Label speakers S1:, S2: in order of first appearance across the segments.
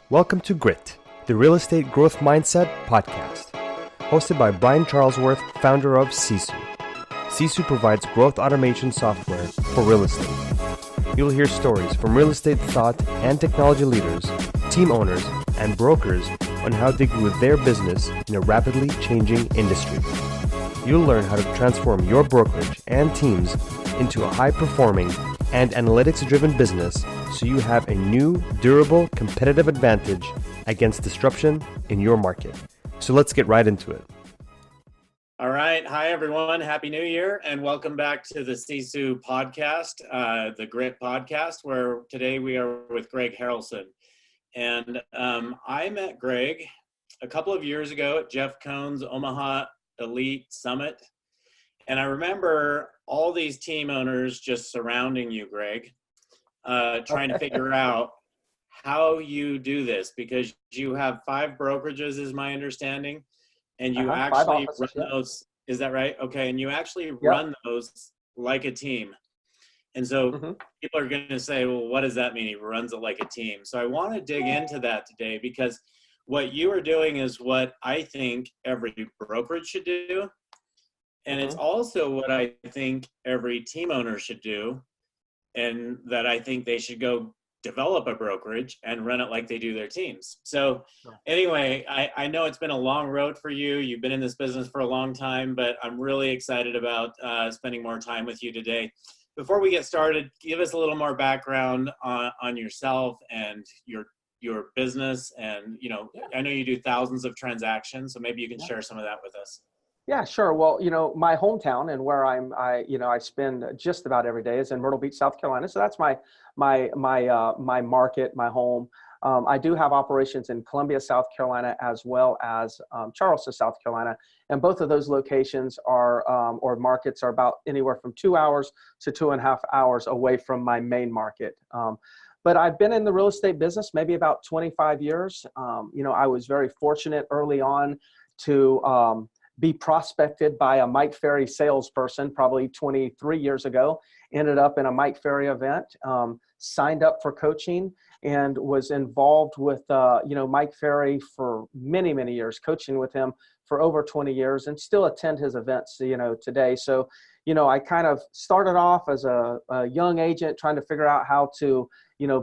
S1: Welcome to Grit, the Real Estate Growth Mindset podcast, hosted by Brian Charlesworth, founder of Sisu. Sisu provides growth automation software for real estate. You'll hear stories from real estate thought and technology leaders, team owners, and brokers on how they grew their business in a rapidly changing industry. You'll learn how to transform your brokerage and teams into a high-performing and analytics-driven business so you have a new, durable, competitive advantage against disruption in your market. So let's get right into it.
S2: All right. Hi, everyone. Happy New Year, and welcome back to the Sisu podcast, the Grit podcast, where today we are with Greg Harrelson. And I met Greg a couple of years ago at Jeff Cohn's Omaha Elite Summit. And I remember all these team owners just surrounding you, Greg, trying to figure out how you do this, because you have 5 brokerages, is my understanding, and you actually run those. Is that right? Okay. And you actually run those like a team. And so people are going to say, well, what does that mean? He runs it like a team. So I want to dig into that today, because what you are doing is what I think every brokerage should do. And it's also what I think every team owner should do, and that I think they should go develop a brokerage and run it like they do their teams. So anyway, I know it's been a long road for you. You've been in this business for a long time, but I'm really excited about spending more time with you today. Before we get started, give us a little more background on yourself and your business. And, I know you do thousands of transactions, so maybe you can share some of that with us.
S3: Yeah, sure. Well, my hometown and where I spend just about every day is in Myrtle Beach, South Carolina. So that's my market, my home. I do have operations in Columbia, South Carolina, as well as Charlesworth, South Carolina. And both of those locations or markets are about anywhere from 2 hours to 2.5 hours away from my main market. But I've been in the real estate business maybe about 25 years. I was very fortunate early on to be prospected by a Mike Ferry salesperson probably 23 years ago. Ended up in a Mike Ferry event, signed up for coaching, and was involved with Mike Ferry for many, many years, coaching with him for over 20 years, and still attend his events today. So I kind of started off as a young agent trying to figure out how to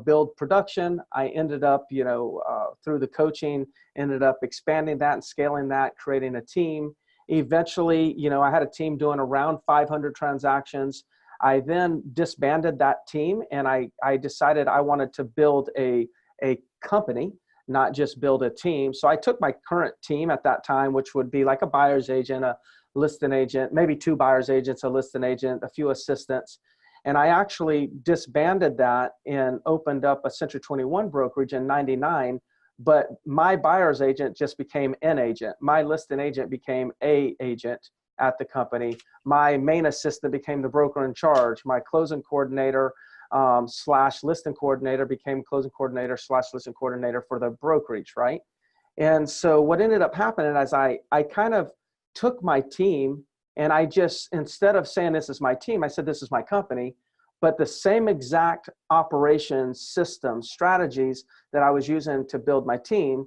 S3: build production. I ended up through the coaching, ended up expanding that and scaling that, creating a team. Eventually, I had a team doing around 500 transactions. I then disbanded that team, and I decided I wanted to build a company, not just build a team. So I took my current team at that time, which would be like a buyer's agent, a listing agent, maybe 2 buyer's agents, a listing agent, a few assistants. And I actually disbanded that and opened up a Century 21 brokerage in '99. But my buyer's agent just became an agent. My listing agent became a agent at the company. My main assistant became the broker in charge. My closing coordinator / listing coordinator became closing coordinator / listing coordinator for the brokerage, right? And so what ended up happening is I kind of took my team, and I just, instead of saying this is my team, I said this is my company. But the same exact operations, systems, strategies that I was using to build my team,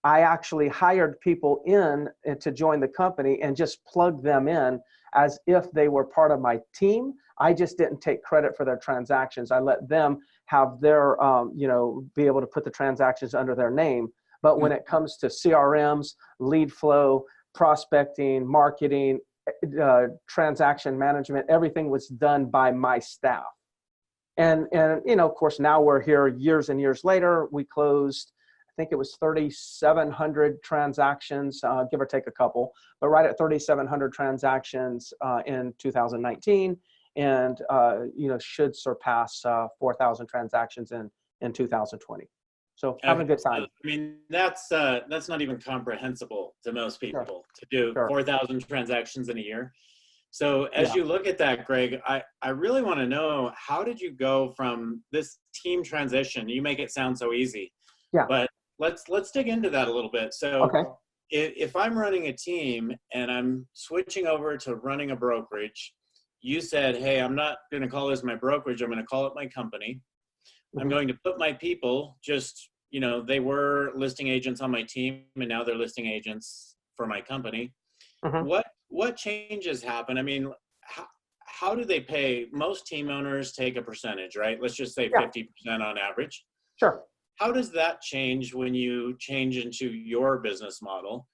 S3: I actually hired people in to join the company and just plugged them in as if they were part of my team. I just didn't take credit for their transactions. I let them have their, be able to put the transactions under their name. But when it comes to CRMs, lead flow, prospecting, marketing, transaction management, everything was done by my staff. And of course, now we're here years and years later. We closed, I think it was 3,700 transactions, give or take a couple, but right at 3,700 transactions in 2019, and should surpass 4,000 transactions in 2020. So having a good time.
S2: I mean, that's not even comprehensible to most people to do 4,000 transactions in a year. So as you look at that, Greg, I really want to know, how did you go from this team transition? You make it sound so easy, but let's dig into that a little bit. So if I'm running a team and I'm switching over to running a brokerage, you said, hey, I'm not going to call this my brokerage. I'm going to call it my company. I'm going to put my people just they were listing agents on my team, and now they're listing agents for my company.
S3: Mhm.
S2: What changes happen? I mean, how do they pay? Most team owners take a percentage, right? Let's just say
S3: Yeah.
S2: 50% on average.
S3: Sure.
S2: How does that change when you change into your business model?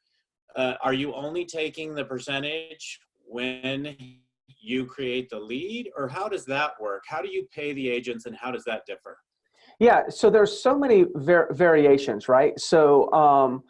S2: Are you only taking the percentage when you create the lead, or how does that work? How do you pay the agents, and how does that differ?
S3: Yeah, so there's so many variations, right? So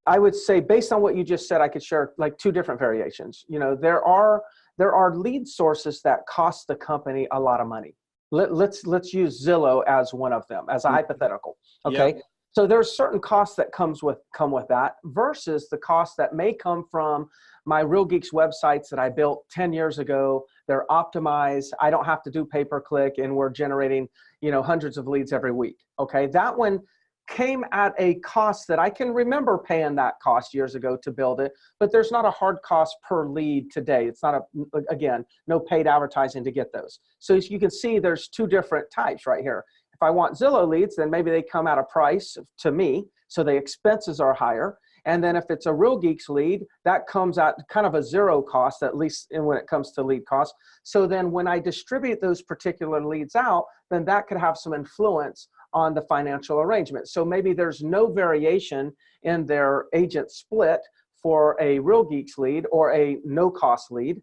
S3: I would say, based on what you just said, I could share like two different variations. There are lead sources that cost the company a lot of money. Let's use Zillow as one of them, as a hypothetical. Okay.
S2: Yep.
S3: So there's certain costs that come with that, versus the costs that may come from my Real Geeks websites that I built 10 years ago. They're optimized. I don't have to do pay-per-click, and we're generating, hundreds of leads every week. Okay. That one came at a cost that I can remember paying that cost years ago to build it, but there's not a hard cost per lead today. It's not again, no paid advertising to get those. So as you can see, there's two different types right here. If I want Zillow leads, then maybe they come at a price to me, so the expenses are higher. And then if it's a Real Geeks lead, that comes at kind of a zero cost, at least when it comes to lead costs. So then when I distribute those particular leads out, then that could have some influence on the financial arrangement. So maybe there's no variation in their agent split for a Real Geeks lead or a no-cost lead.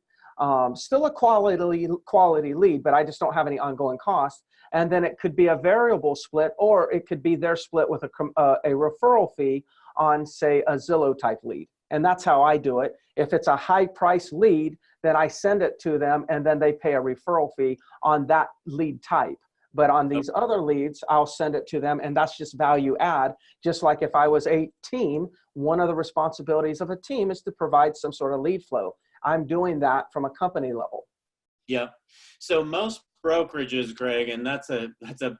S3: Still a quality lead, but I just don't have any ongoing costs. And then it could be a variable split, or it could be their split with a referral fee on, say, a Zillow type lead. And that's how I do it. If it's a high price lead, then I send it to them, and then they pay a referral fee on that lead type. But on these other leads, I'll send it to them, and that's just value add. Just like if I was a team, one of the responsibilities of a team is to provide some sort of lead flow. I'm doing that from a company level.
S2: Yeah. So most brokerages, Greg, and that's a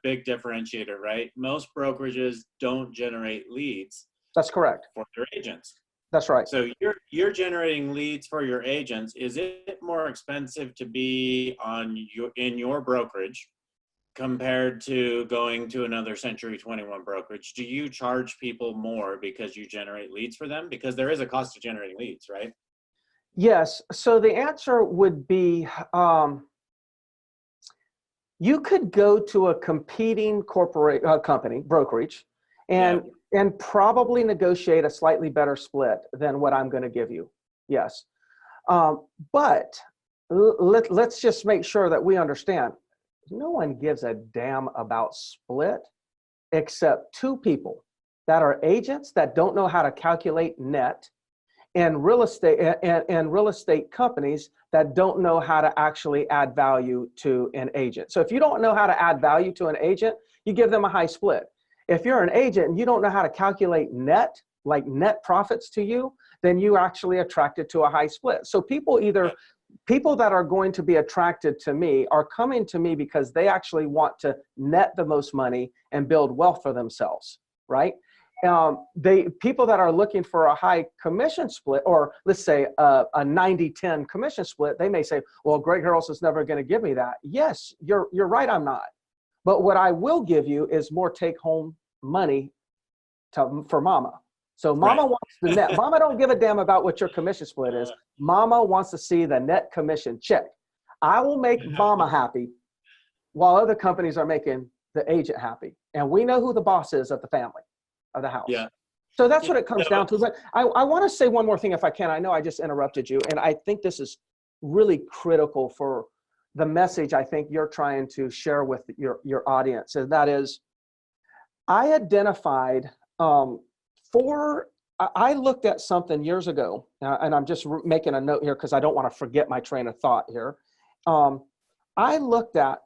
S2: big differentiator, right? Most brokerages don't generate leads.
S3: That's correct.
S2: For their agents.
S3: That's right.
S2: So you're generating leads for your agents. Is it more expensive to be in your brokerage compared to going to another Century 21 brokerage? Do you charge people more because you generate leads for them? Because there is a cost to generating leads, right?
S3: Yes. So the answer would be, you could go to a competing company, brokerage, and probably negotiate a slightly better split than what I'm going to give you. Yes. But let's just make sure that we understand. No one gives a damn about split except two people that are agents that don't know how to calculate net, and real estate companies that don't know how to actually add value to an agent. So if you don't know how to add value to an agent, you give them a high split. If you're an agent and you don't know how to calculate net, like net profits to you, then you actually attracted to a high split. So people that are going to be attracted to me are coming to me because they actually want to net the most money and build wealth for themselves, right? People that are looking for a high commission split, or let's say a 90-10 commission split, they may say, well, Greg Harrelson's never going to give me that. Yes, you're right, I'm not. But what I will give you is more take-home money for mama. So mama wants the net. Mama don't give a damn about what your commission split is. Mama wants to see the net commission check. I will make mama happy while other companies are making the agent happy. And we know who the boss is of the family, of the house.
S2: Yeah.
S3: So that's what it comes down to. But I want to say one more thing if I can. I know I just interrupted you. And I think this is really critical for the message I think you're trying to share with your audience. And that is, I identified I looked at something years ago, and I'm just making a note here because I don't want to forget my train of thought here. I looked at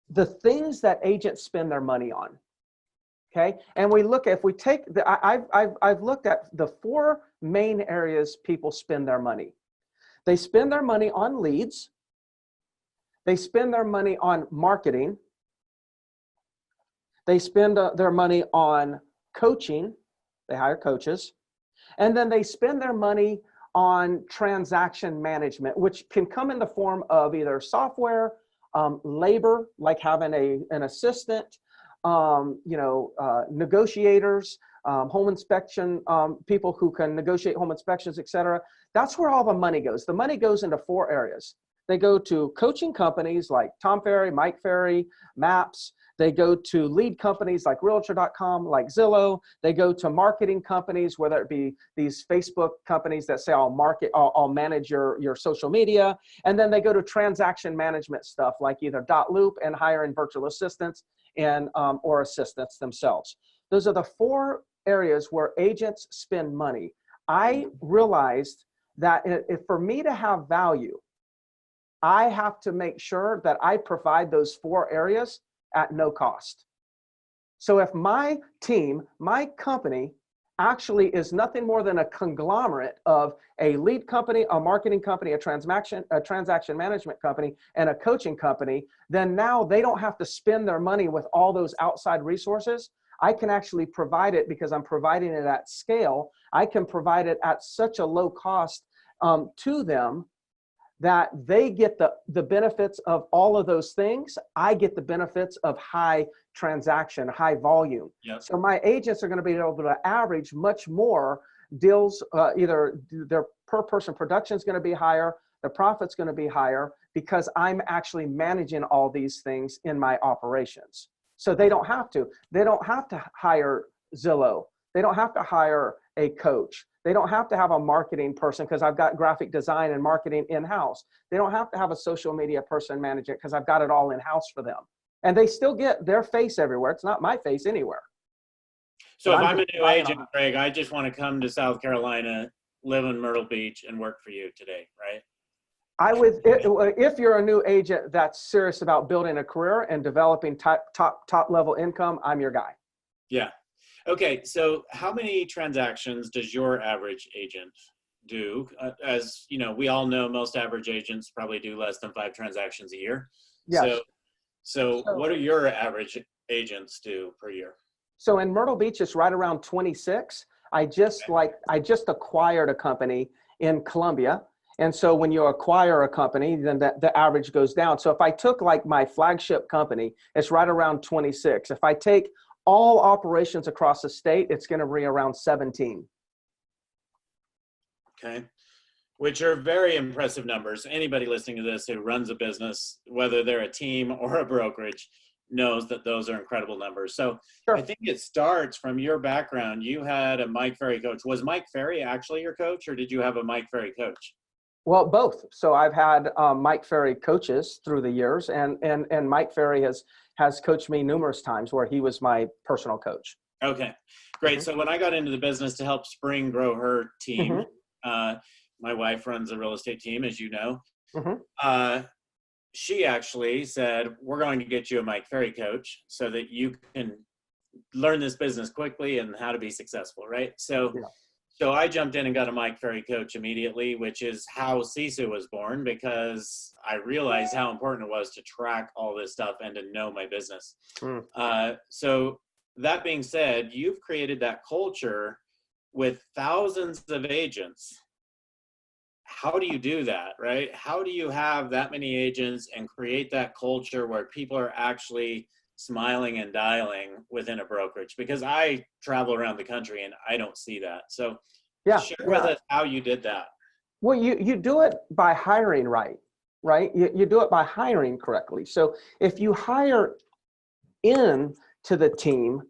S3: the things that agents spend their money on. Okay, and I've looked at the four main areas people spend their money. They spend their money on leads. They spend their money on marketing. They spend their money on coaching. They hire coaches. And then they spend their money on transaction management, which can come in the form of either software, labor, like having an assistant, negotiators, home inspection, people who can negotiate home inspections, et cetera. That's where all the money goes. The money goes into 4 areas. They go to coaching companies like Tom Ferry, Mike Ferry, MAPS. They go to lead companies like Realtor.com, like Zillow. They go to marketing companies, whether it be these Facebook companies that say, I'll manage your social media. And then they go to transaction management stuff like either .loop and hiring virtual assistants and or assistants themselves. Those are the 4 areas where agents spend money. I realized that if for me to have value, I have to make sure that I provide those 4 areas at no cost. So if my team, my company actually is nothing more than a conglomerate of a lead company, a marketing company, a transaction management company, and a coaching company, then now they don't have to spend their money with all those outside resources. I can actually provide it because I'm providing it at scale. I can provide it at such a low cost to them that they get the benefits of all of those things. I get the benefits of high transaction, high volume.
S2: Yep.
S3: So my agents are going to be able to average much more deals. Either their per person production is going to be higher, the profit's going to be higher because I'm actually managing all these things in my operations. So they don't have to. They don't have to hire Zillow. They don't have to hire a coach. They don't have to have a marketing person because I've got graphic design and marketing in-house. They don't have to have a social media person manage it because I've got it all in-house for them. And they still get their face everywhere. It's not my face anywhere.
S2: So if I'm a new agent, Greg, I just want to come to South Carolina, live in Myrtle Beach, and work for you today, right?
S3: If you're a new agent that's serious about building a career and developing top level income, I'm your guy.
S2: Yeah. Okay, so how many transactions does your average agent do? As you know, we all know most average agents probably do less than 5 transactions a year.
S3: Yes.
S2: So what do your average agents do per year?
S3: So in Myrtle Beach, it's right around 26. I just acquired a company in Columbia. And so when you acquire a company, then the average goes down. So if I took like my flagship company, it's right around 26. If I take all operations across the state, it's going to be around 17.
S2: Okay. Which are very impressive numbers. Anybody listening to this who runs a business, whether they're a team or a brokerage, knows that those are incredible numbers. So
S3: Sure.
S2: I think it starts from your background. You had a Mike Ferry coach. Was Mike Ferry actually your coach, or did you have a Mike Ferry coach?
S3: Well, both. So I've had Mike Ferry coaches through the years, and Mike Ferry has coached me numerous times where he was my personal coach.
S2: Okay, great.
S3: Mm-hmm.
S2: So when I got into the business to help Spring grow her team, my wife runs a real estate team, as you know. She actually said, we're going to get you a Mike Ferry coach so that you can learn this business quickly and how to be successful, right? So I jumped in and got a Mike Ferry coach immediately, which is how CISU was born, because I realized how important it was to track all this stuff and to know my business. So that being said, you've created that culture with thousands of agents. How do you do that, right? How do you have that many agents and create that culture where people are actually smiling and dialing within a brokerage? Because I travel around the country and I don't see that. So share with us how you did that.
S3: Well, you do it by hiring right? You do it by hiring correctly. So if you hire in to the team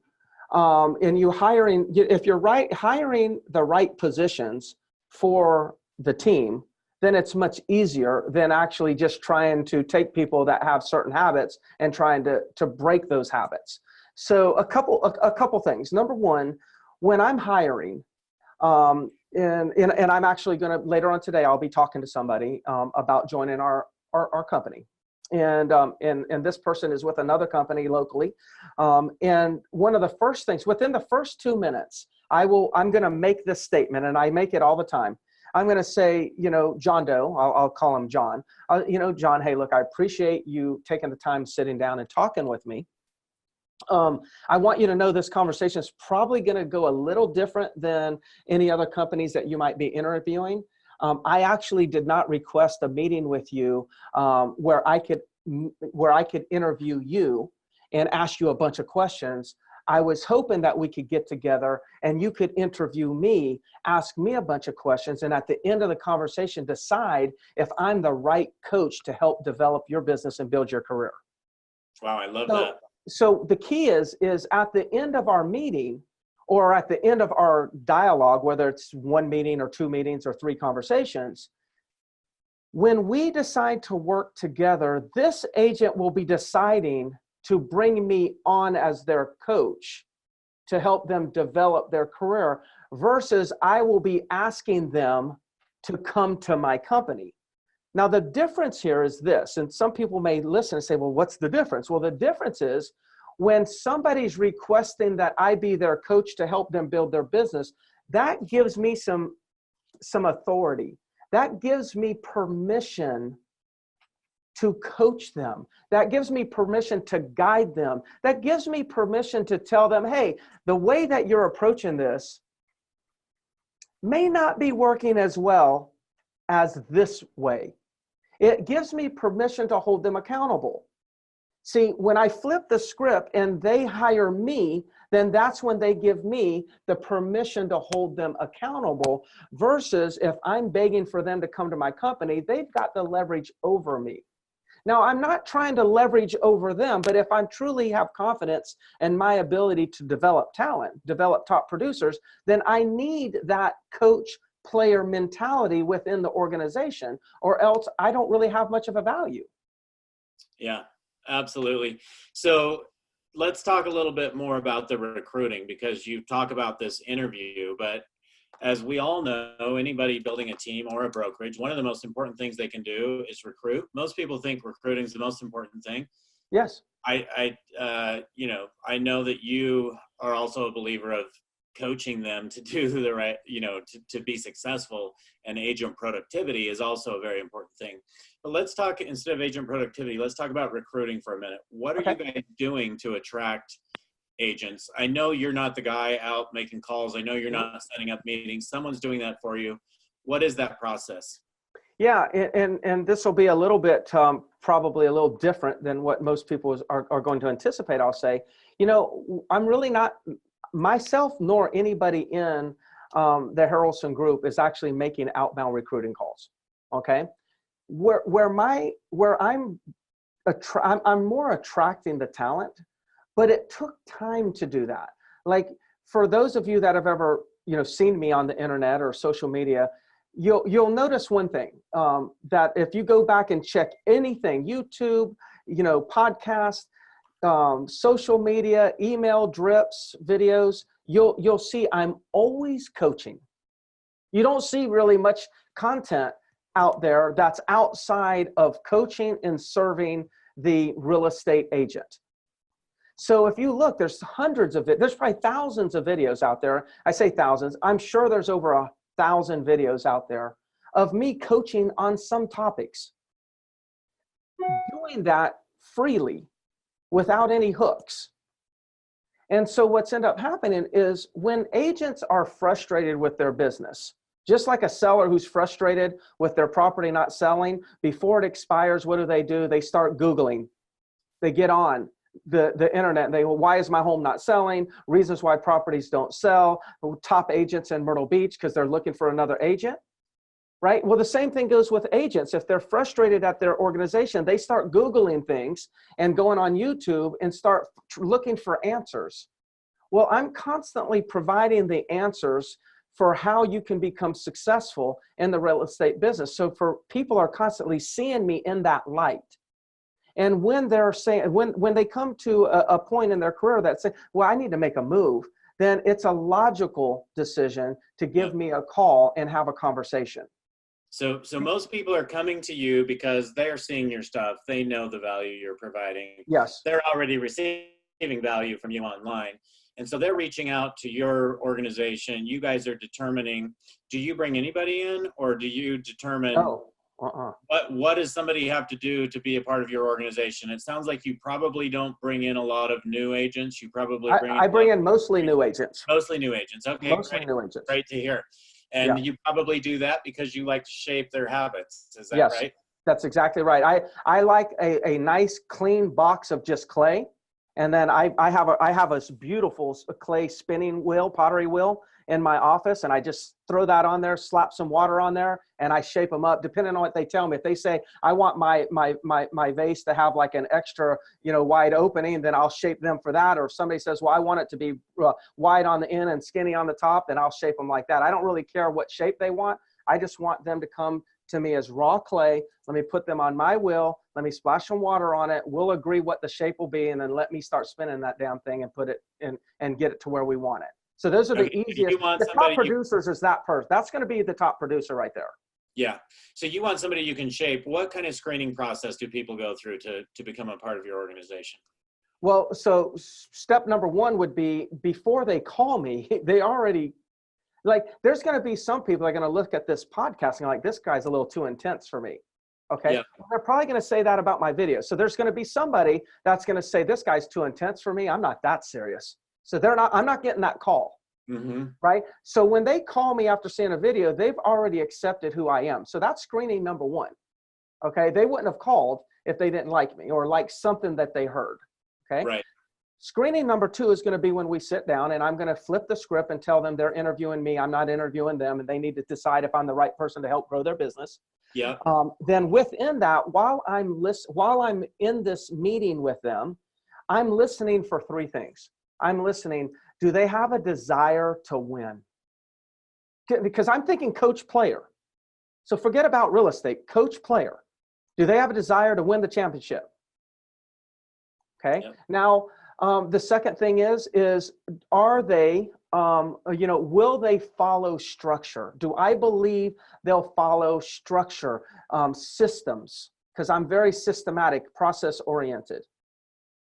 S3: and if you're hiring the right positions for the team, then it's much easier than actually just trying to take people that have certain habits and trying to break those habits. So a couple things. Number one, when I'm hiring, and I'm actually going to, later on today, I'll be talking to somebody about joining our company. And this person is with another company locally. And one of the first things, within the first 2 minutes, I'm going to make this statement, and I make it all the time. I'm going to say, John Doe, I'll call him John. John, hey, look, I appreciate you taking the time sitting down and talking with me. I want you to know this conversation is probably going to go a little different than any other companies that you might be interviewing. I actually did not request a meeting with you where I could interview you and ask you a bunch of questions. I was hoping that we could get together and you could interview me, ask me a bunch of questions, and at the end of the conversation, decide if I'm the right coach to help develop your business and build your career.
S2: Wow, I love that.
S3: So the key is at the end of our meeting or at the end of our dialogue, whether it's one meeting or two meetings or three conversations, when we decide to work together, this agent will be deciding to bring me on as their coach to help them develop their career versus I will be asking them to come to my company. Now, the difference here is this, and some people may listen and say, well, what's the difference? Well, the difference is when somebody's requesting that I be their coach to help them build their business, that gives me some authority. That gives me permission to coach them. That gives me permission to guide them. That gives me permission to tell them, hey, the way that you're approaching this may not be working as well as this way. It gives me permission to hold them accountable. See, when I flip the script and they hire me, then that's when they give me the permission to hold them accountable versus if I'm begging for them to come to my company, they've got the leverage over me. Now, I'm not trying to leverage over them, but if I truly have confidence in my ability to develop talent, develop top producers, then I need that coach player mentality within the organization, or else I don't really have much of a value.
S2: Yeah, absolutely. So let's talk a little bit more about the recruiting, because you talk about this interview, but as we all know, anybody building a team or a brokerage, one of the most important things they can do is recruit. Most people think recruiting is the most important thing.
S3: Yes.
S2: I know that you are also a believer of coaching them to do the right, to be successful, and agent productivity is also a very important thing. But let's talk, instead of agent productivity, let's talk about recruiting for a minute. What are you guys doing to attract agents? I know you're not the guy out making calls. I know you're not setting up meetings. Someone's doing that for you. What is that process? Yeah,
S3: and this will be a little bit, probably a little different than what most people are going to anticipate. I'll say, I'm really not, myself nor anybody in the Harrelson group is actually making outbound recruiting calls. Okay, I'm more attracting the talent, but it took time to do that. Like for those of you that have ever, seen me on the internet or social media, you'll notice one thing, that if you go back and check anything, YouTube, podcast, social media, email drips, videos, you'll see I'm always coaching. You don't see really much content out there that's outside of coaching and serving the real estate agent. So if you look, there's hundreds of it. There's probably thousands of videos out there. I say thousands. I'm sure there's over 1,000 videos out there of me coaching on some topics. Doing that freely without any hooks. And so what's ended up happening is when agents are frustrated with their business, just like a seller who's frustrated with their property not selling, before it expires, what do? They start Googling. They get on the internet and why is my home not selling? Reasons why properties don't sell, top agents in Myrtle Beach because they're looking for another agent, right? Well, the same thing goes with agents. If they're frustrated at their organization, they start Googling things and going on YouTube and start looking for answers. Well, I'm constantly providing the answers for how you can become successful in the real estate business. So for people are constantly seeing me in that light. And when they're saying, when they come to a point in their career that say, well, I need to make a move, then it's a logical decision to give me a call and have a conversation.
S2: So most people are coming to you because they're seeing your stuff. They know the value you're providing.
S3: Yes.
S2: They're already receiving value from you online. And so they're reaching out to your organization. You guys are determining, do you bring anybody in, or do you determine what does somebody have to do to be a part of your organization? It sounds like you probably don't bring in a lot of new agents. You probably bring in
S3: mostly new agents.
S2: Mostly new agents. Okay,
S3: mostly new agents.
S2: Great to hear. And you probably do that because you like to shape their habits. Is that right?
S3: That's exactly right. I like a nice clean box of just clay, And then I have a beautiful clay spinning wheel, pottery wheel in my office, and I just throw that on there, slap some water on there, and I shape them up depending on what they tell me. If they say I want my vase to have like an extra, wide opening, then I'll shape them for that. Or if somebody says, well, I want it to be wide on the end and skinny on the top, then I'll shape them like that. I don't really care what shape they want. I just want them to come to me as raw clay. Let me put them on my wheel. Let me splash some water on it. We'll agree what the shape will be, and then let me start spinning that damn thing and put it in and get it to where we want it. So those are the easiest. The top producers is that person. That's going to be the top producer right there.
S2: Yeah. So you want somebody you can shape. What kind of screening process do people go through to become a part of your organization?
S3: Well, so step number one would be, before they call me, they already, like, there's going to be some people that are going to look at this podcast and like, this guy's a little too intense for me. Okay. Yeah. They're probably going to say that about my video. So there's going to be somebody that's going to say, this guy's too intense for me. I'm not that serious. So I'm not getting that call. Mm-hmm. Right. So when they call me after seeing a video, they've already accepted who I am. So that's screening number one. Okay. They wouldn't have called if they didn't like me or like something that they heard. Okay.
S2: Right.
S3: Screening number two is going to be when we sit down and I'm going to flip the script and tell them they're interviewing me. I'm not interviewing them, and they need to decide if I'm the right person to help grow their business.
S2: Yeah.
S3: Then within that, while I'm in this meeting with them, I'm listening for three things. I'm listening. Do they have a desire to win? Because I'm thinking coach player. So forget about real estate, coach player. Do they have a desire to win the championship? Okay. Yep. Now, the second thing is are they, will they follow structure? Do I believe they'll follow structure, systems? Because I'm very systematic, process oriented.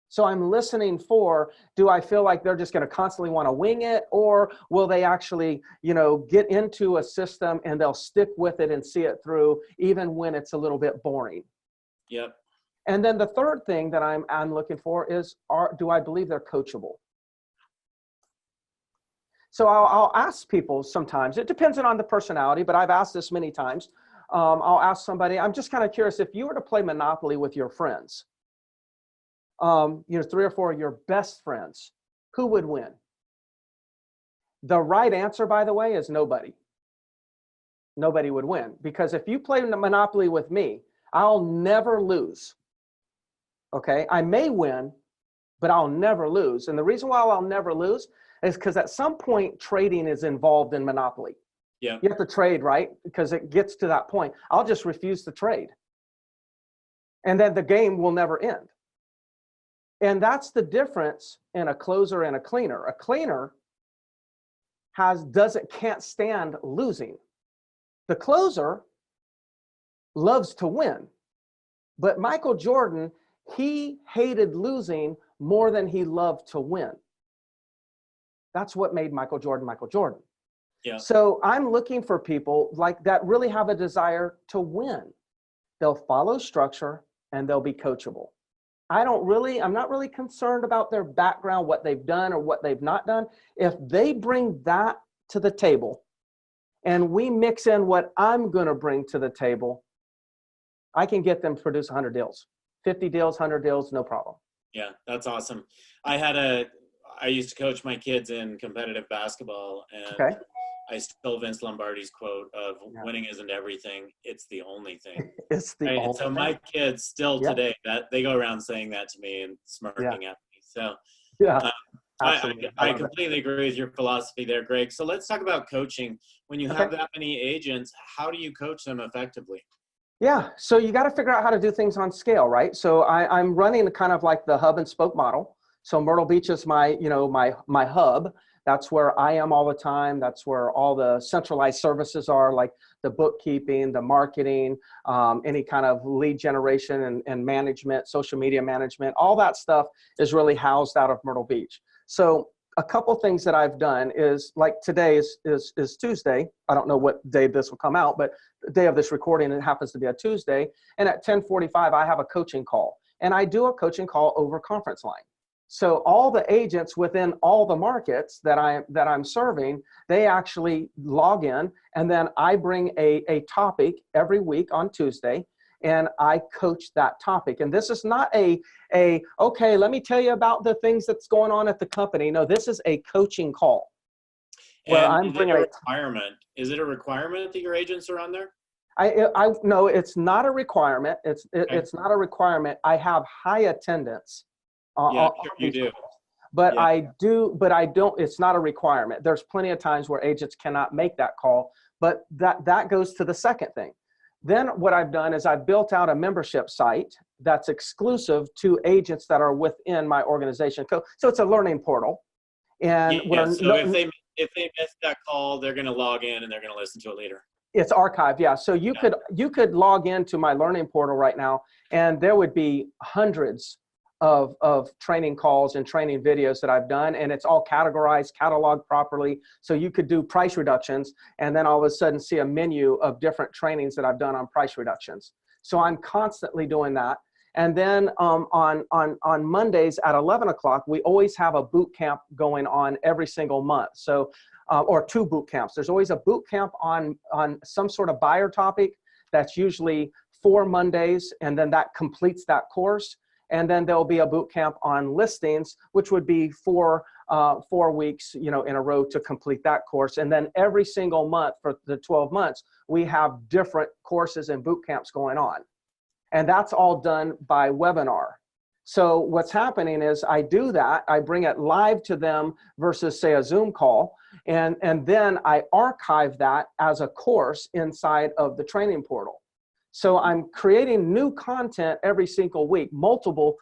S3: So I'm listening for, do I feel like they're just going to constantly want to wing it, or will they actually, get into a system and they'll stick with it and see it through even when it's a little bit boring?
S2: Yep.
S3: And then the third thing that I'm looking for is, do I believe they're coachable? So I'll ask people sometimes, it depends on the personality, but I've asked this many times. I'll ask somebody, I'm just kind of curious, if you were to play Monopoly with your friends, 3 or 4 of your best friends, who would win? The right answer, by the way, is nobody. Nobody would win, because if you play Monopoly with me, I'll never lose. Okay, I may win, but I'll never lose. And the reason why I'll never lose is because at some point trading is involved in Monopoly.
S2: Yeah.
S3: You have to trade, right? Because it gets to that point. I'll just refuse to trade. And then the game will never end. And that's the difference in a closer and a cleaner. A cleaner can't stand losing. The closer loves to win. But Michael Jordan, he hated losing more than he loved to win. That's what made Michael Jordan Michael Jordan.
S2: Yeah.
S3: So I'm looking for people like that really have a desire to win. They'll follow structure and they'll be coachable. I'm not really concerned about their background, what they've done or what they've not done. If they bring that to the table and we mix in what I'm going to bring to the table, I can get them to produce 100 deals, 50 deals, 100 deals, no problem.
S2: Yeah, that's awesome. I used to coach my kids in competitive basketball, and okay. I stole Vince Lombardi's quote of winning isn't everything, it's the only thing.
S3: It's the only
S2: so
S3: thing.
S2: my kids still today, that they go around saying that to me and smirking at me. So I completely agree with your philosophy there, Greg. So let's talk about coaching. When you have that many agents, how do you coach them effectively?
S3: Yeah, so you got to figure out how to do things on scale, right? So I'm running kind of like the hub and spoke model. So Myrtle Beach is my hub. That's where I am all the time. That's where all the centralized services are, like the bookkeeping, the marketing, any kind of lead generation and management, social media management. All that stuff is really housed out of Myrtle Beach. So a couple things that I've done is, like today is Tuesday. I don't know what day this will come out, but the day of this recording, it happens to be a Tuesday. And at 10:45, I have a coaching call. And I do a coaching call over conference line. So all the agents within all the markets that I'm serving, they actually log in, and then I bring a topic every week on Tuesday, and I coach that topic. And this is not okay, let me tell you about the things that's going on at the company. No, this is a coaching call where
S2: And
S3: I'm
S2: is it
S3: bringing
S2: a requirement? Is it a requirement that your agents are on there?
S3: I no, it's not a requirement. It's
S2: Okay.
S3: not a requirement. I have high attendance.
S2: Yeah,
S3: On
S2: sure you
S3: these
S2: do.
S3: calls. But
S2: Yeah.
S3: I don't, it's not a requirement. There's plenty of times where agents cannot make that call, but that goes to the second thing. Then what I've done is I've built out a membership site that's exclusive to agents that are within my organization. So it's a learning portal. And
S2: Yeah. So if they miss that call, they're going to log in and they're going to listen to it later.
S3: it's archived. Yeah. So you could log into my learning portal right now, and there would be hundreds of training calls and training videos that I've done, and it's all categorized, cataloged properly. So you could do price reductions and then all of a sudden see a menu of different trainings that I've done on price reductions. So I'm constantly doing that. And then on Mondays at 11 o'clock, we always have a boot camp going on every single month. So, or 2 boot camps. There's always a boot camp on some sort of buyer topic. That's usually 4 Mondays, and then that completes that course. And then there'll be a boot camp on listings, which would be 4 weeks, in a row to complete that course. And then every single month for the 12 months, we have different courses and boot camps going on. And that's all done by webinar. So what's happening is I do that, I bring it live to them versus say a Zoom call. And then I archive that as a course inside of the training portal. So I'm creating new content every single week, multiple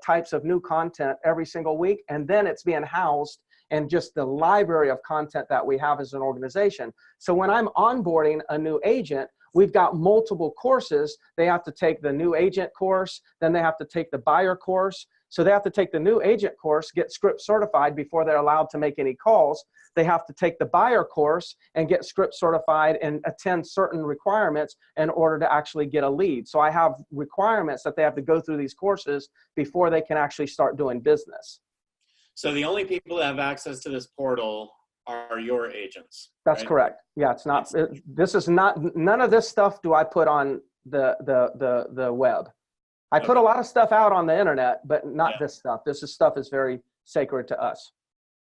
S3: types of new content every single week. And then it's being housed in just the library of content that we have as an organization. So when I'm onboarding a new agent, we've got multiple courses. They have to take the new agent course, then they have to take the buyer course. So they have to take the new agent course, get script certified before they're allowed to make any calls. They have to take the buyer course and get script certified and attend certain requirements in order to actually get a lead. So I have requirements that they have to go through these courses before they can actually start doing business.
S2: So the only people that have access to this portal are your agents.
S3: That's
S2: right?
S3: correct. Yeah, it's not, this is not, none of this stuff do I put on the web. I put a lot of stuff out on the internet, but not this stuff. This stuff is very sacred to us.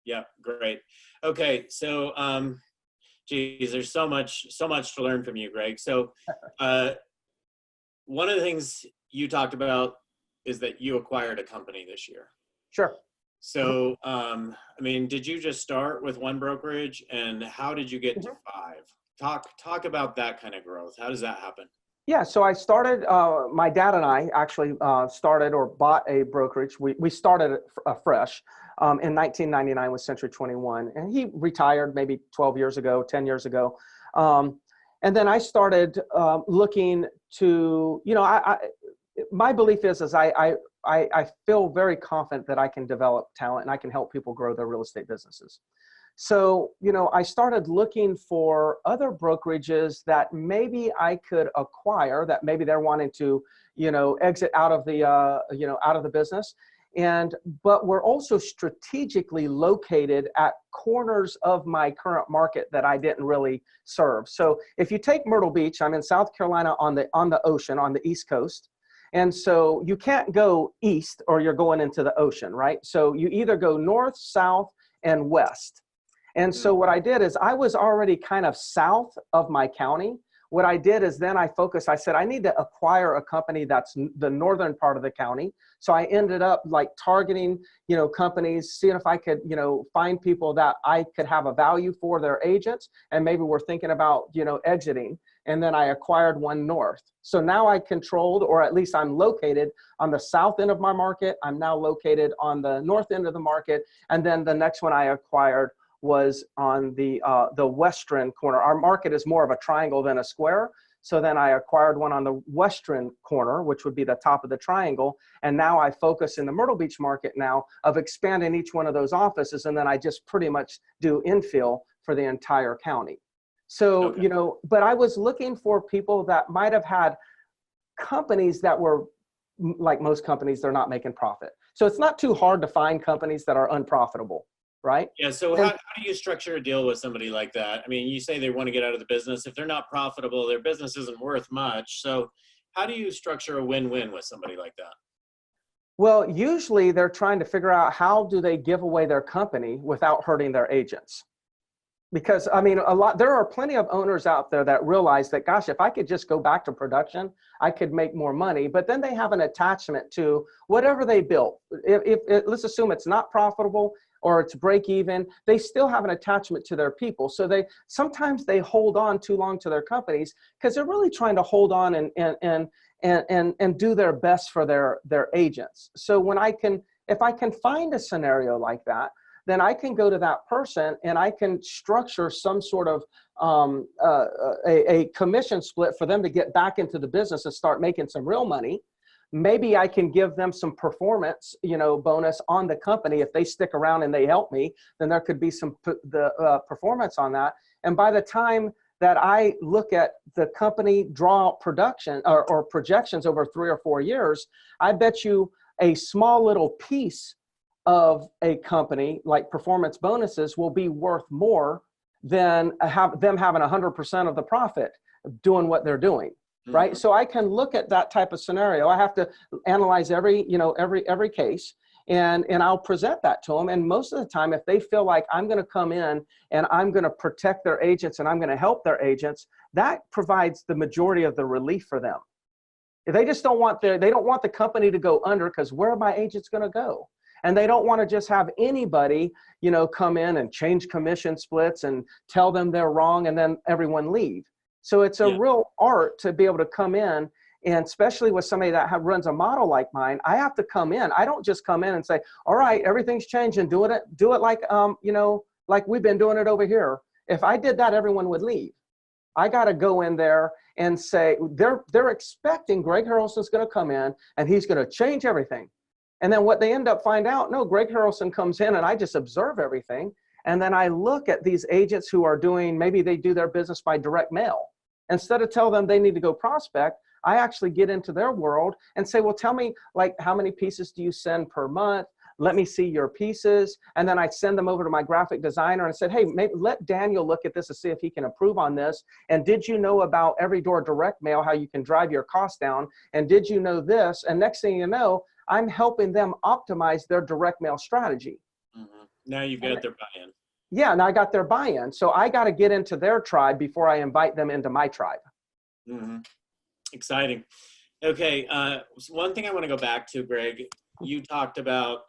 S2: Yeah, great. Okay, so geez, there's so much to learn from you, Greg. So one of the things you talked about is that you acquired a company this year.
S3: Sure.
S2: So, I mean, did you just start with one brokerage, and how did you get to 5? Talk about that kind of growth. How does that happen?
S3: Yeah, so I started, my dad and I actually started or bought a brokerage. We started fresh in 1999 with Century 21, and he retired maybe 12 years ago, 10 years ago. And then I started looking to, my belief is I feel very confident that I can develop talent and I can help people grow their real estate businesses. So, I started looking for other brokerages that maybe I could acquire, that maybe they're wanting to, exit out of the, out of the business. But we're also strategically located at corners of my current market that I didn't really serve. So if you take Myrtle Beach, I'm in South Carolina on the ocean, on the East Coast. And so you can't go east or you're going into the ocean, right? So you either go north, south, and west. And so what I did is I was already kind of south of my county. What I did is then I said, I need to acquire a company that's the northern part of the county. So I ended up like targeting, companies, seeing if I could, find people that I could have a value for their agents and maybe we're thinking about, exiting. And then I acquired one north. So now I controlled, or at least I'm located on the south end of my market. I'm now located on the north end of the market. And then the next one I acquired was on the western corner. Our market is more of a triangle than a square. So then I acquired one on the western corner, which would be the top of the triangle. And now I focus in the Myrtle Beach market now of expanding each one of those offices. And then I just pretty much do infill for the entire county. So, but I was looking for people that might have had companies that were, like most companies, they're not making profit. So it's not too hard to find companies that are unprofitable. Right?
S2: Yeah. So how do you structure a deal with somebody like that? I mean, you say they want to get out of the business. If they're not profitable, their business isn't worth much. So how do you structure a win-win with somebody like that?
S3: Well, usually they're trying to figure out how do they give away their company without hurting their agents. Because I mean, there are plenty of owners out there that realize that, gosh, if I could just go back to production, I could make more money. But then they have an attachment to whatever they built. If let's assume it's not profitable or it's break even, they still have an attachment to their people. So sometimes they hold on too long to their companies because they're really trying to hold on and do their best for their agents. So if I can find a scenario like that, then I can go to that person and I can structure some sort of a commission split for them to get back into the business and start making some real money. Maybe I can give them some performance, bonus on the company. If they stick around and they help me, then there could be some performance on that. And by the time that I look at the company draw out production or projections over 3 or 4 years, I bet you a small little piece of a company like performance bonuses will be worth more than them having 100% of the profit doing what they're doing. Right. So I can look at that type of scenario. I have to analyze every case and I'll present that to them. And most of the time, if they feel like I'm going to come in and I'm going to protect their agents and I'm going to help their agents, that provides the majority of the relief for them. If they just don't want the company to go under, because where are my agents going to go? And they don't want to just have anybody, come in and change commission splits and tell them they're wrong and then everyone leave. So it's a real art to be able to come in, and especially with somebody that runs a model like mine, I have to come in. I don't just come in and say, all right, everything's changing. Do it like, like we've been doing it over here. If I did that, everyone would leave. I got to go in there and say, they're expecting Greg Harrelson's going to come in and he's going to change everything. And then what they end up find out, no, Greg Harrelson comes in and I just observe everything. And then I look at these agents who are maybe they do their business by direct mail. Instead of tell them they need to go prospect, I actually get into their world and say, well, tell me, like, how many pieces do you send per month? Let me see your pieces. And then I send them over to my graphic designer and said, hey, maybe let Daniel look at this and see if he can improve on this. And did you know about every door direct mail, how you can drive your costs down? And did you know this? And next thing you know, I'm helping them optimize their direct mail strategy.
S2: Mm-hmm. Now you've got their buy-in.
S3: Yeah, and I got their buy-in. So I got to get into their tribe before I invite them into my tribe.
S2: Mm-hmm. Exciting. Okay, so one thing I want to go back to, Greg, you talked about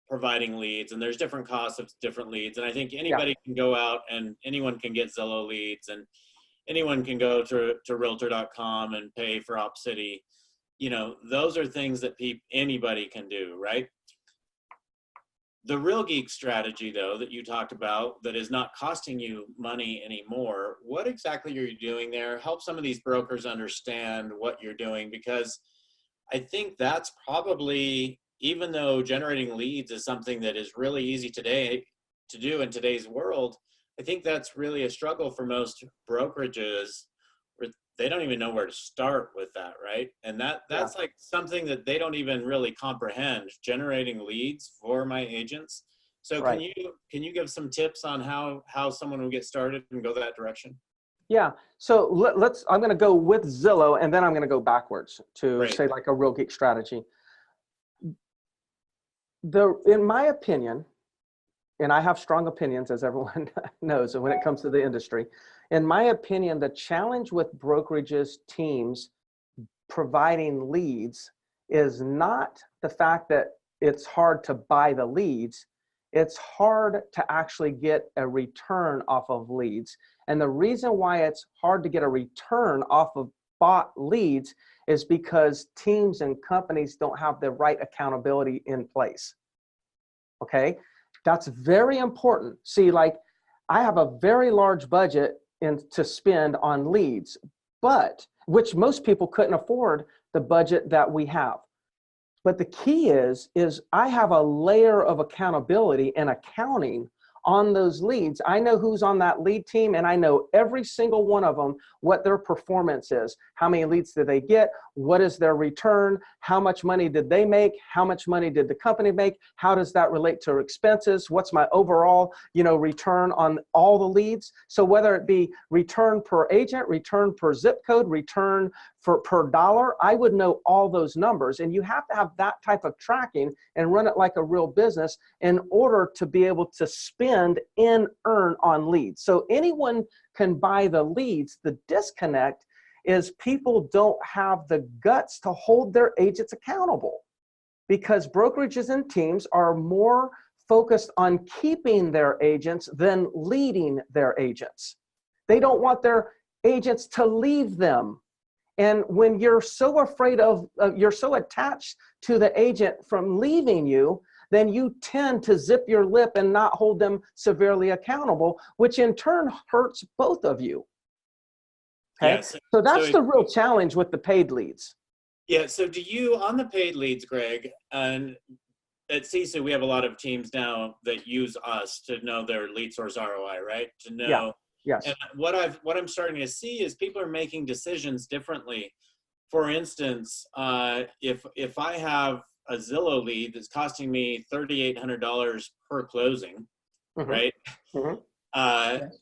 S2: providing leads, and there's different costs of different leads. And I think anybody can go out and anyone can get Zillow leads, and anyone can go to Realtor.com and pay for OpCity. Those are things that anybody can do, right? The Real Geek strategy, though, that you talked about, that is not costing you money anymore, what exactly are you doing there? Help some of these brokers understand what you're doing, because I think that's probably, even though generating leads is something that is really easy today to do in today's world, I think that's really a struggle for most brokerages. They don't even know where to start with that, right? And that's like something that they don't even really comprehend, generating leads for my agents. So can you give some tips on how someone will get started and go that direction?
S3: Yeah. So I'm going to go with Zillow, and then I'm going to go backwards to say like a Real Geek strategy. In my opinion, and I have strong opinions, as everyone knows, when it comes to the industry. In my opinion, the challenge with brokerages teams providing leads is not the fact that it's hard to buy the leads. It's hard to actually get a return off of leads. And the reason why it's hard to get a return off of bought leads is because teams and companies don't have the right accountability in place. Okay? That's very important. See, like, I have a very large budget to spend on leads, but which most people couldn't afford the budget that we have. But the key is I have a layer of accountability and accounting on those leads. I know who's on that lead team, and I know every single one of them, what their performance is. How many leads did they get? What is their return? How much money did they make? How much money did the company make? How does that relate to expenses? What's my overall, return on all the leads? So whether it be return per agent, return per zip code, return for per dollar, I would know all those numbers. And you have to have that type of tracking and run it like a real business in order to be able to spend and earn on leads. So anyone can buy the leads. The disconnect is people don't have the guts to hold their agents accountable, because brokerages and teams are more focused on keeping their agents than leading their agents. They don't want their agents to leave them. And when you're so afraid of, you're so attached to the agent from leaving you, then you tend to zip your lip and not hold them severely accountable, which in turn hurts both of you. Okay,
S2: Yes.
S3: so that's the real challenge with the paid leads.
S2: Yeah, so do you, on the paid leads, Greg, and at CISU, we have a lot of teams now that use us to know their lead source ROI, right? To know.
S3: Yeah. Yes.
S2: And what I'm starting to see is people are making decisions differently. For instance, if I have a Zillow lead that's costing me $3,800 per closing, right? Yes.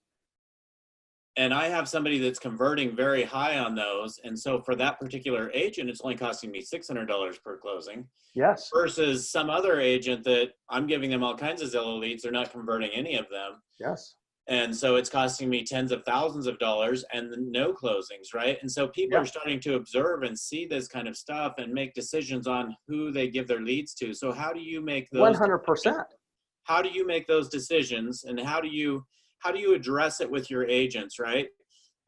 S2: And I have somebody that's converting very high on those, and so for that particular agent, it's only costing me $600 per closing.
S3: Yes.
S2: Versus some other agent that I'm giving them all kinds of Zillow leads, they're not converting any of them.
S3: Yes.
S2: And so it's costing me tens of thousands of dollars and no closings, right? And so people are starting to observe and see this kind of stuff and make decisions on who they give their leads to. So how do you make those
S3: 100%?
S2: How do you make those decisions, and how do you address it with your agents, right?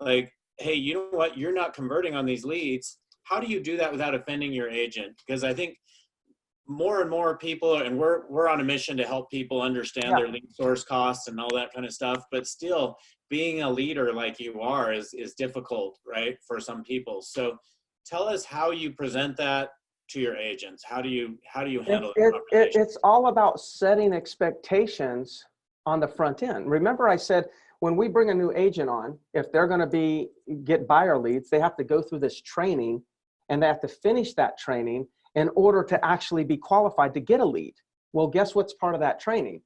S2: Like, hey, you know what? You're not converting on these leads. How do you do that without offending your agent? Because I think more and more people, and we're on a mission to help people understand their lead source costs and all that kind of stuff, but still being a leader like you are is difficult, right, for some people. So tell us how you present that to your agents. How do you handle it?
S3: It's all about setting expectations on the front end. Remember I said, when we bring a new agent on, if they're going to get buyer leads, they have to go through this training, and they have to finish that training in order to actually be qualified to get a lead. Well, guess what's part of that training?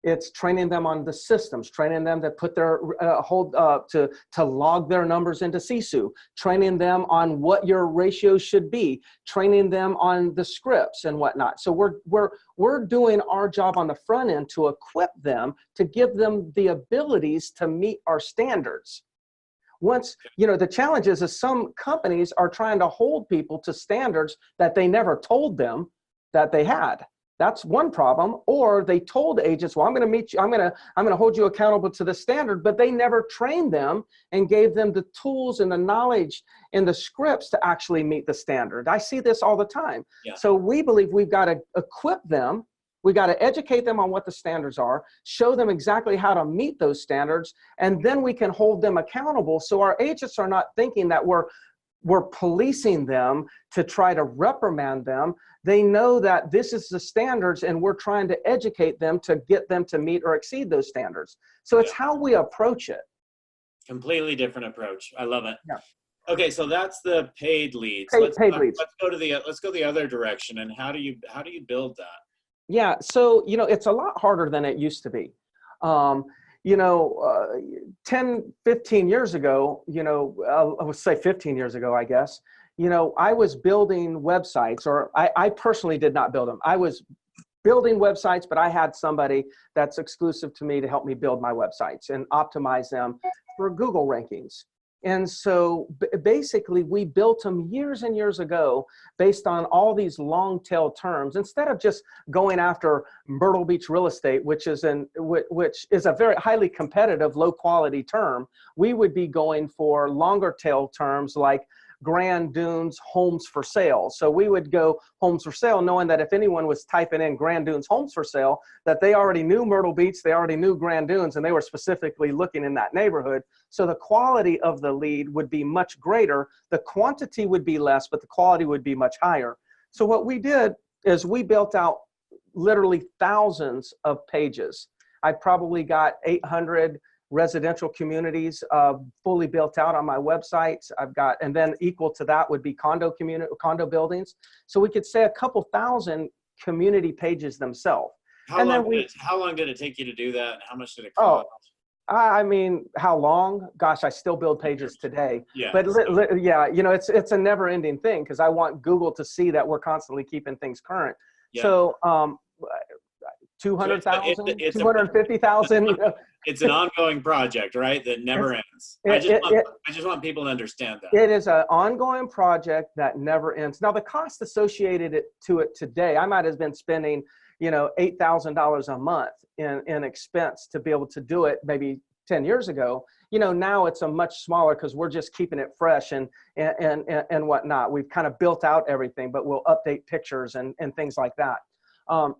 S3: It's training them on the systems, training them to put their to log their numbers into CISU, training them on what your ratio should be, training them on the scripts and whatnot. So we're doing our job on the front end to equip them, to give them the abilities to meet our standards. Once, the challenge is some companies are trying to hold people to standards that they never told them that they had. That's one problem. Or they told agents, well, I'm going to meet you, I'm going to hold you accountable to the standard, but they never trained them and gave them the tools and the knowledge and the scripts to actually meet the standard. I see this all the time. Yeah. So we believe we've got to equip them. We got to educate them on what the standards are, show them exactly how to meet those standards, and then we can hold them accountable. So our agents are not thinking that we're policing them to try to reprimand them. They know that this is the standards, and we're trying to educate them to get them to meet or exceed those standards. So it's how we approach it.
S2: Completely different approach. I love it.
S3: Yeah.
S2: Okay, so that's the paid leads.
S3: Paid leads.
S2: Let's go the other direction. And how do you build that?
S3: Yeah, so, it's a lot harder than it used to be. 10, 15 years ago, I would say 15 years ago, I guess, I was building websites, or I personally did not build them. I was building websites, but I had somebody that's exclusive to me to help me build my websites and optimize them for Google rankings. And so basically we built them years and years ago based on all these long tail terms. Instead of just going after Myrtle Beach real estate, which is a very highly competitive, low quality term, we would be going for longer tail terms like Grand Dunes homes for sale. So we would go homes for sale, knowing that if anyone was typing in Grand Dunes homes for sale, that they already knew Myrtle Beach, they already knew Grand Dunes, and they were specifically looking in that neighborhood. So the quality of the lead would be much greater. The quantity would be less, but the quality would be much higher. So what we did is we built out literally thousands of pages. I probably got 800 residential communities fully built out on my websites. And then equal to that would be condo buildings. So we could say a couple thousand community pages themselves.
S2: How long did it take you to do that? And how much did it cost?
S3: I mean, how long? Gosh, I still build pages today.
S2: Yeah.
S3: But yeah, it's a never ending thing because I want Google to see that we're constantly keeping things current.
S2: Yeah.
S3: So 200,000, 250,000,
S2: It's an ongoing project, right? That never ends. I just want people to understand that.
S3: It is an ongoing project that never ends. Now, the cost associated to it today, I might have been spending, $8,000 a month in expense to be able to do it maybe 10 years ago. Now it's a much smaller because we're just keeping it fresh and whatnot. We've kind of built out everything, but we'll update pictures and things like that.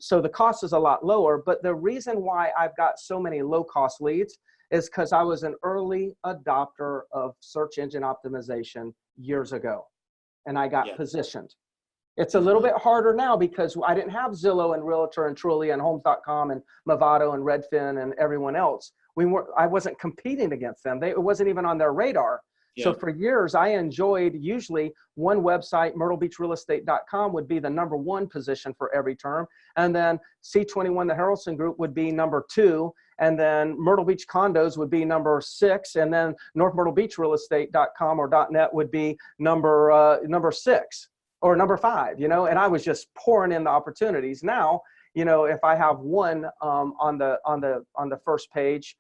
S3: So the cost is a lot lower, but the reason why I've got so many low-cost leads is because I was an early adopter of search engine optimization years ago, and I got positioned. It's a little bit harder now because I didn't have Zillow and Realtor and Trulia and Homes.com and Movado and Redfin and everyone else. I wasn't competing against them. It wasn't even on their radar. Yeah. So for years, I enjoyed usually one website, myrtlebeachrealestate.com would be the number one position for every term. And then C21, the Harrelson Group would be number 2. And then Myrtle Beach Condos would be number 6. And then northmyrtlebeachrealestate.com or .net would be number 6 or number 5, and I was just pouring in the opportunities. Now, if I have one on the first page,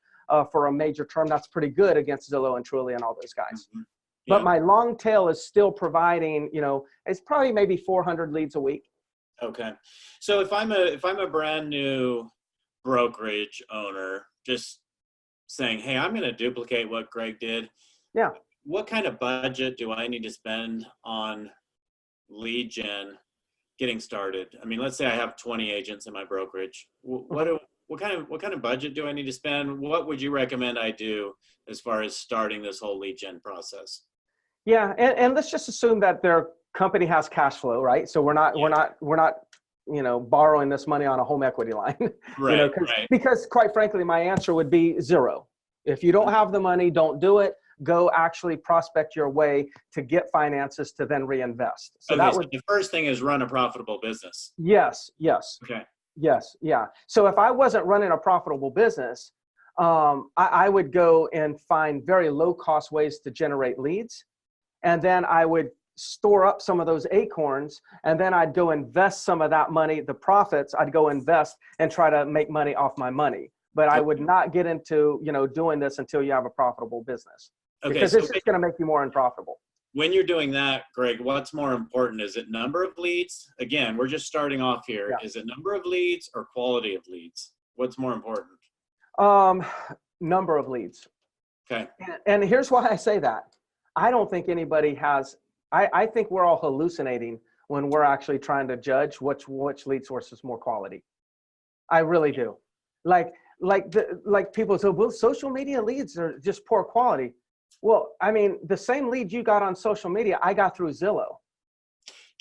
S3: for a major term, that's pretty good against Zillow and Trulia and all those guys. Mm-hmm. Yeah. But my long tail is still providing, it's probably maybe 400 leads a week.
S2: Okay. So if I'm a brand new brokerage owner, just saying, hey, I'm going to duplicate what Greg did.
S3: Yeah.
S2: What kind of budget do I need to spend on lead gen getting started? I mean, let's say I have 20 agents in my brokerage. What kind of budget do I need to spend? What would you recommend I do as far as starting this whole lead gen process?
S3: Yeah, and let's just assume that their company has cash flow, right? So we're not borrowing this money on a home equity line.
S2: Right,
S3: because quite frankly, my answer would be 0. If you don't have the money, don't do it. Go actually prospect your way to get finances to then reinvest. So
S2: the first thing is run a profitable business.
S3: Yes.
S2: Okay.
S3: Yes. Yeah. So if I wasn't running a profitable business, I would go and find very low cost ways to generate leads. And then I would store up some of those acorns, and then I'd go invest some of that money, the profits, I'd go invest and try to make money off my money. But I would not get into, doing this until you have a profitable business. Okay, because it's just going to make you more unprofitable.
S2: When you're doing that, Greg, what's more important? Is it number of leads? Again, we're just starting off here. Yeah. Is it number of leads or quality of leads? What's more important?
S3: Number of leads.
S2: Okay.
S3: And here's why I say that. I don't think anybody has, I think we're all hallucinating when we're actually trying to judge which lead source is more quality. I really do. Like people say, well, social media leads are just poor quality. Well, I mean, the same lead you got on social media, I got through Zillow.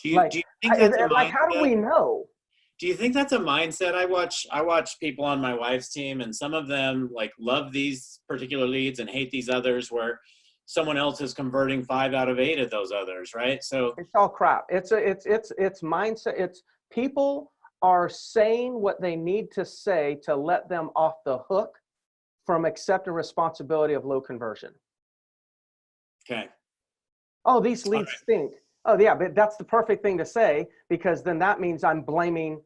S2: Do you think that's
S3: how do we know?
S2: Do you think that's a mindset? I watch people on my wife's team, and some of them love these particular leads and hate these others, where someone else is converting 5 out of 8 of those others, right? So
S3: it's all crap. It's mindset. It's people are saying what they need to say to let them off the hook from accepting responsibility of low conversion.
S2: Okay.
S3: Oh, these leads stink. Oh, yeah, but that's the perfect thing to say, because then that means I'm blaming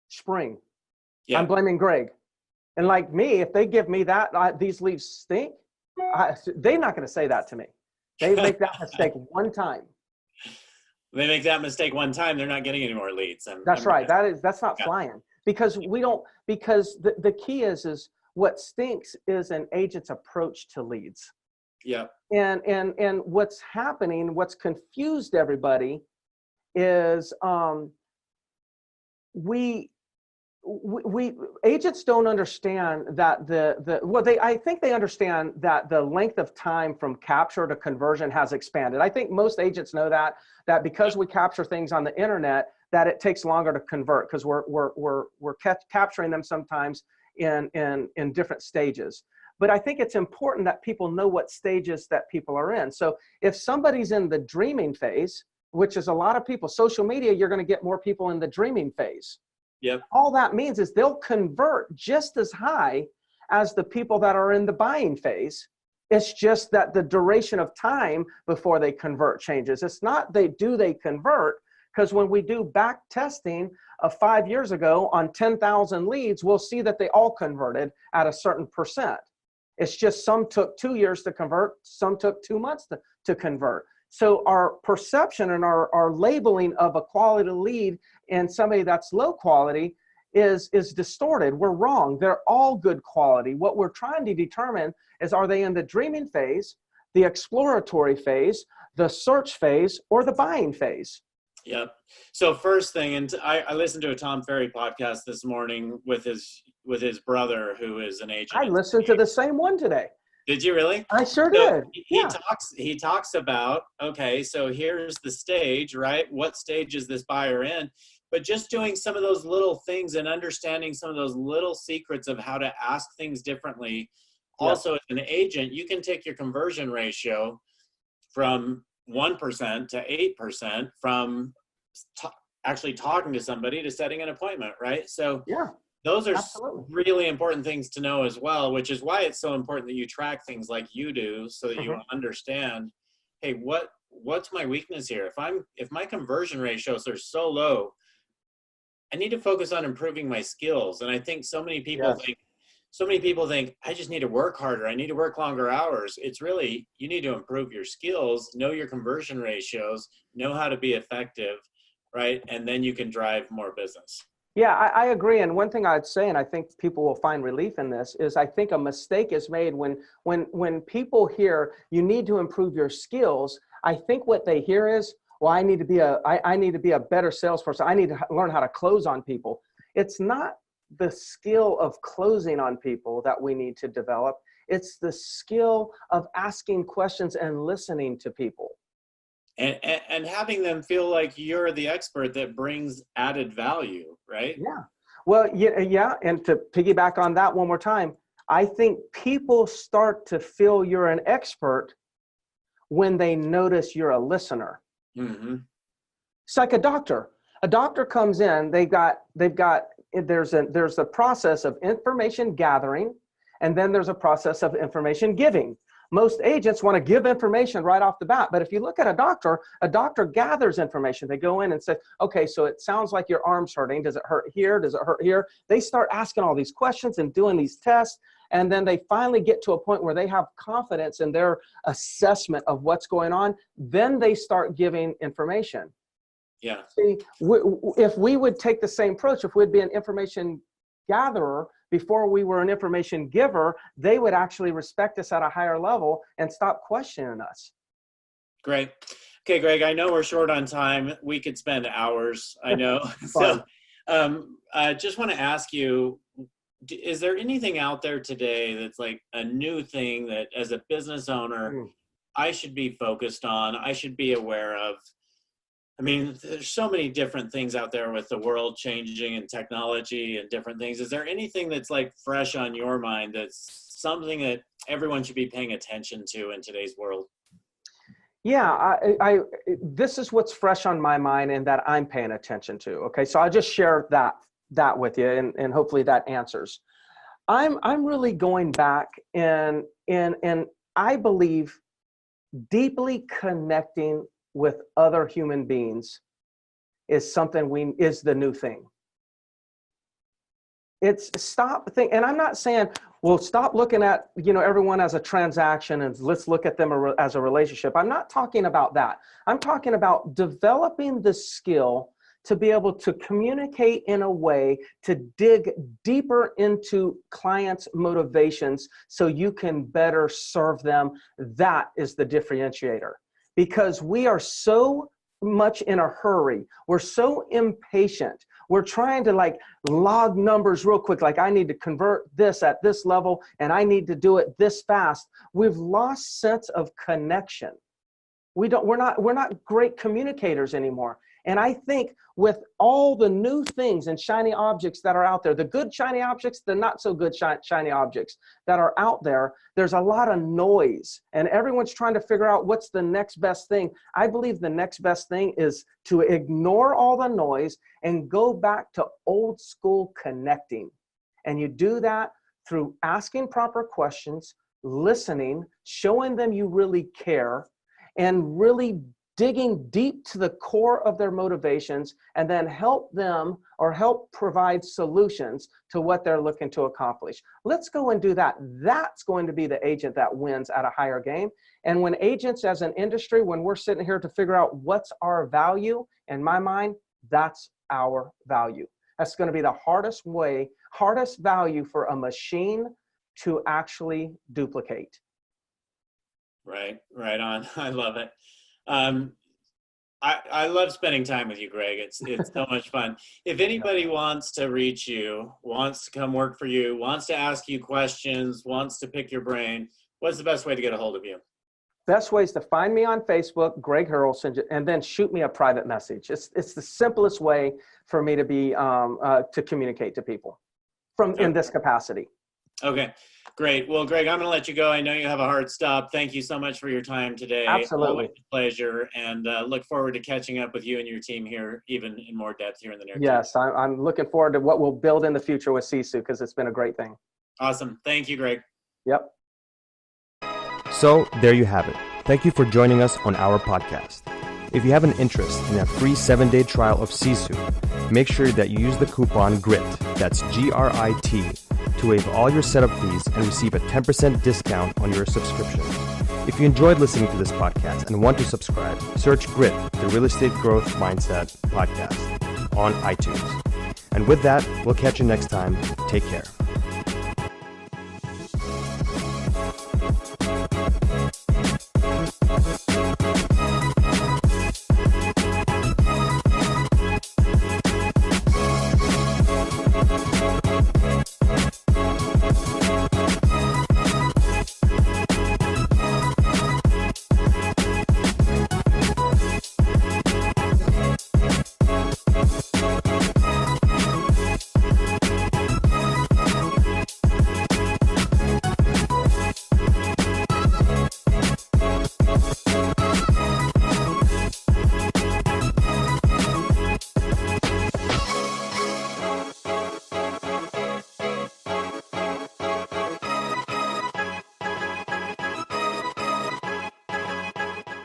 S3: Spring. Yeah. I'm blaming Greg. And like me, if they give me that, these leads stink, they're not going to say that to me. They make that mistake one time.
S2: They make that mistake one time, they're not getting any more leads.
S3: That's right. That's not flying, because the key is what stinks is an agent's approach to leads.
S2: Yeah.
S3: And what's happening, what's confused everybody is we agents don't understand that I think they understand that the length of time from capture to conversion has expanded. I think most agents know that because we capture things on the internet, that it takes longer to convert, because we're capturing them sometimes in different stages. But I think it's important that people know what stages that people are in. So if somebody's in the dreaming phase, which is a lot of people, social media, you're going to get more people in the dreaming phase.
S2: Yep.
S3: All that means is they'll convert just as high as the people that are in the buying phase. It's just that the duration of time before they convert changes. It's not they convert, because when we do back testing of 5 years ago on 10,000 leads, we'll see that they all converted at a certain percent. It's just some took 2 years to convert, some took 2 months to convert. So our perception and our labeling of a quality lead and somebody that's low quality is distorted. We're wrong. They're all good quality. What we're trying to determine is, are they in the dreaming phase, the exploratory phase, the search phase, or the buying phase?
S2: Yep. So first thing, and I listened to a Tom Ferry podcast this morning with his brother, who is an agent.
S3: I listened to the same one today.
S2: Did you really?
S3: I sure did.
S2: He talks about, okay, so here's the stage, right? What stage is this buyer in? But just doing some of those little things and understanding some of those little secrets of how to ask things differently. Yep. Also, as an agent, you can take your conversion ratio from 1% to 8% from actually talking to somebody to setting an appointment, right? So yeah. Those are absolutely really important things to know as well, which is why it's so important that you track things like you do, so that you understand, hey, what's my weakness here? If my conversion ratios are so low, I need to focus on improving my skills. And I think so many people think I just need to work harder. I need to work longer hours. It's really, you need to improve your skills, know your conversion ratios, know how to be effective, right? And then you can drive more business.
S3: Yeah, I agree. And one thing I'd say, and I think people will find relief in this, is I think a mistake is made when people hear you need to improve your skills. I think what they hear is, well, I need to be a better salesperson. I need to learn how to close on people. It's not the skill of closing on people that we need to develop. It's the skill of asking questions and listening to people.
S2: And having them feel like you're the expert that brings added value, right?
S3: Yeah. Well, yeah. And to piggyback on that one more time, I think people start to feel you're an expert when they notice you're a listener. Mm-hmm. It's like a doctor. A doctor comes in, there's a process of information gathering, and then there's a process of information giving. Most agents want to give information right off the bat, but if you look at a doctor gathers information. They go in and say, okay, so it sounds like your arm's hurting. Does it hurt here? Does it hurt here? They start asking all these questions and doing these tests, and then they finally get to a point where they have confidence in their assessment of what's going on. Then they start giving information.
S2: Yeah.
S3: See, if we would take the same approach, if we'd be an information gatherer before we were an information giver, they would actually respect us at a higher level and stop questioning us.
S2: Great. Okay, Greg, I know we're short on time. We could spend hours, I know. So I just want to ask you, is there anything out there today that's like a new thing that as a business owner, I should be focused on, I should be aware of? I mean, there's so many different things out there with the world changing and technology and different things. Is there anything that's like fresh on your mind that's something that everyone should be paying attention to in today's world?
S3: Yeah, this is what's fresh on my mind and that I'm paying attention to. Okay, so I'll just share that with you, and hopefully that answers. I'm really going back and I believe deeply connecting with other human beings is is the new thing. It's and I'm not saying, well, stop looking at, everyone as a transaction and let's look at them as a relationship. I'm not talking about that. I'm talking about developing the skill to be able to communicate in a way to dig deeper into clients' motivations so you can better serve them. That is the differentiator. Because we are so much in a hurry. We're so impatient. We're trying to log numbers real quick. Like, I need to convert this at this level and I need to do it this fast. We've lost sense of connection. We're not great communicators anymore. And I think with all the new things and shiny objects that are out there, the good shiny objects, the not so good shiny objects that are out there, there's a lot of noise and everyone's trying to figure out what's the next best thing. I believe the next best thing is to ignore all the noise and go back to old school connecting. And you do that through asking proper questions, listening, showing them you really care, and really digging deep to the core of their motivations, and then help them or help provide solutions to what they're looking to accomplish. Let's go and do that. That's going to be the agent that wins at a higher game. And when agents as an industry, when we're sitting here to figure out what's our value, in my mind, that's our value. That's going to be the hardest value for a machine to actually duplicate.
S2: Right on. I love it. I love spending time with you, Greg. It's so much fun. If anybody wants to reach you, wants to come work for you, wants to ask you questions, wants to pick your brain, what's the best way to get a hold of you?
S3: Best way is to find me on Facebook, Greg Harrelson, and then shoot me a private message. It's the simplest way for me to be to communicate to people in this capacity.
S2: Okay, great. Well, Greg, I'm going to let you go. I know you have a hard stop. Thank you so much for your time today.
S3: Absolutely.
S2: Always a pleasure, and look forward to catching up with you and your team here, even in more depth here in the near future.
S3: Yes, I'm looking forward to what we'll build in the future with Sisu, because it's been a great thing.
S2: Awesome. Thank you, Greg.
S3: Yep.
S1: So there you have it. Thank you for joining us on our podcast. If you have an interest in a free 7-day trial of Sisu, make sure that you use the coupon GRIT, that's GRIT, to waive all your setup fees and receive a 10% discount on your subscription. If you enjoyed listening to this podcast and want to subscribe, search GRIT, the Real Estate Growth Mindset podcast, on iTunes. And with that, we'll catch you next time. Take care.